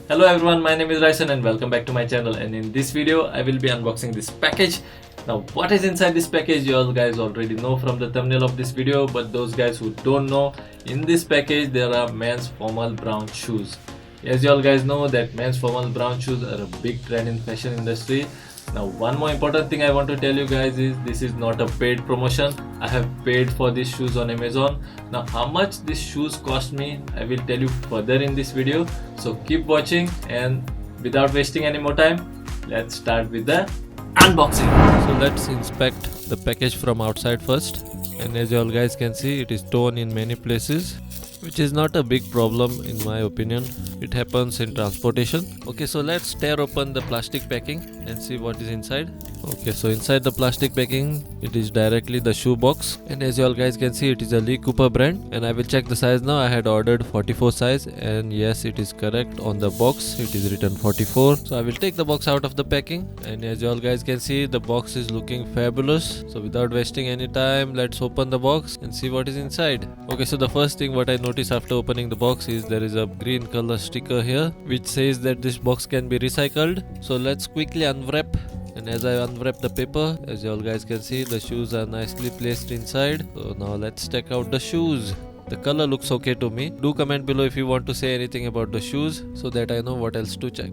Hello everyone, my name is Raisen and welcome back to my channel, and in this video I will be unboxing this package. Now what is inside this package you all guys already know from the thumbnail of this video, but those guys who don't know, in this package there are men's formal brown shoes. As you all guys know that men's formal brown shoes are a big trend in fashion industry. Now one more important thing I want to tell you guys is this is not a paid promotion. I have paid for these shoes on Amazon. Now how much these shoes cost me I will tell you further in this video, so keep watching, and without wasting any more time, let's start with the unboxing. So let's inspect the package from outside first, and as you all guys can see, it is torn in many places, which is not a big problem in my opinion. It happens in transportation. Okay, so let's tear open the plastic packing and see what is inside. Okay, so inside the plastic packing it is directly the shoe box, and as you all guys can see, it is a Lee Cooper brand, and I will check the size now. I had ordered 44 size, and yes, it is correct. On the box it is written 44. So I will take the box out of the packing, and as you all guys can see, the box is looking fabulous. So without wasting any time, let's open the box and see what is inside. Okay, so the first thing what I noticed after opening the box is there is a green color sticker here which says that this box can be recycled. So let's quickly unwrap, and as I unwrap the paper, as you all guys can see, the shoes are nicely placed inside. So now let's check out the shoes. The color looks okay to me. Do comment below if you want to say anything about the shoes so that I know what else to check.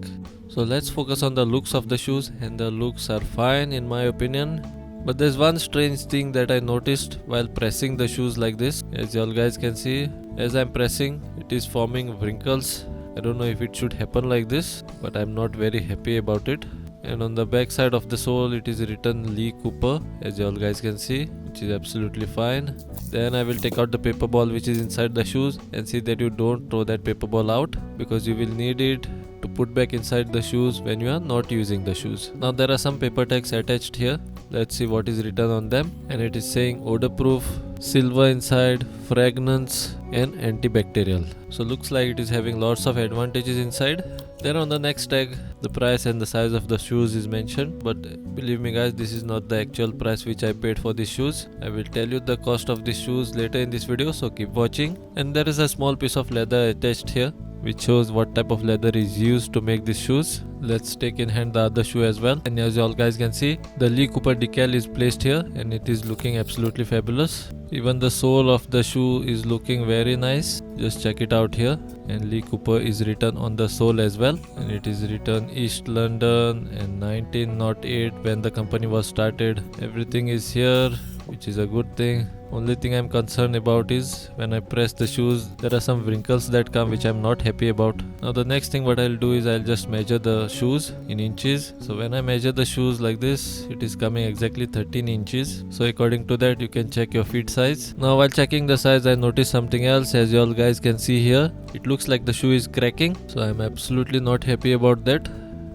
So let's focus on the looks of the shoes, and the looks are fine in my opinion. But there's one strange thing that I noticed while pressing the shoes like this. As you all guys can see, as I'm pressing, it is forming wrinkles. I don't know if it should happen like this, but I'm not very happy about it. And on the back side of the sole it is written Lee Cooper, as you all guys can see, which is absolutely fine. Then I will take out the paper ball which is inside the shoes, and see that you don't throw that paper ball out, because you will need it to put back inside the shoes when you are not using the shoes. Now there are some paper tags attached here. Let's see what is written on them, and it is saying odor-proof, silver inside, fragrance and antibacterial. So looks like it is having lots of advantages inside. Then on the next tag, the price and the size of the shoes is mentioned, but believe me guys, this is not the actual price which I paid for these shoes. I will tell you the cost of these shoes later in this video, so keep watching. And there is a small piece of leather attached here which shows what type of leather is used to make these shoes. Let's take in hand the other shoe as well, and as you all guys can see, the Lee Cooper decal is placed here, and it is looking absolutely fabulous. Even the sole of the shoe is looking very nice. Just check it out here, and Lee Cooper is written on the sole as well, and it is written East London and 1908 when the company was started. Everything is here, which is a good thing. Only thing I'm concerned about is when I press the shoes, there are some wrinkles that come which I'm not happy about. Now the next thing what I'll do is I'll just measure the shoes in inches. So when I measure the shoes like this, it is coming exactly 13 inches. So according to that you can check your feet size. Now while checking the size, I noticed something else. As you all guys can see here, it looks like the shoe is cracking. So I'm absolutely not happy about that.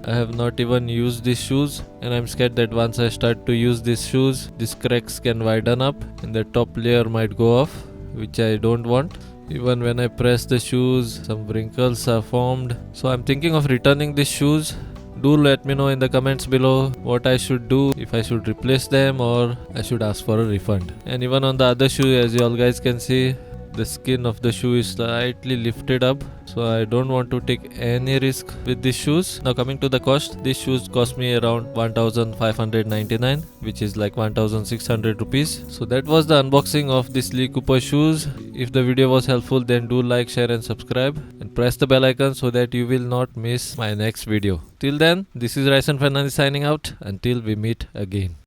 I have not even used these shoes, and I'm scared that once I start to use these shoes, these cracks can widen up and the top layer might go off, which I don't want. Even when I press the shoes, some wrinkles are formed. So I'm thinking of returning these shoes. Do let me know in the comments below what I should do, if I should replace them or I should ask for a refund. And even on the other shoe, as you all guys can see, the skin of the shoe is slightly lifted up, so I don't want to take any risk with these shoes. Now coming to the cost, these shoes cost me around 1599, which is like 1600 rupees. So that was the unboxing of this Lee Cooper shoes. If the video was helpful, then do like, share and subscribe, and press the bell icon so that you will not miss my next video. Till then, this is Raisen Fernandez signing out until we meet again.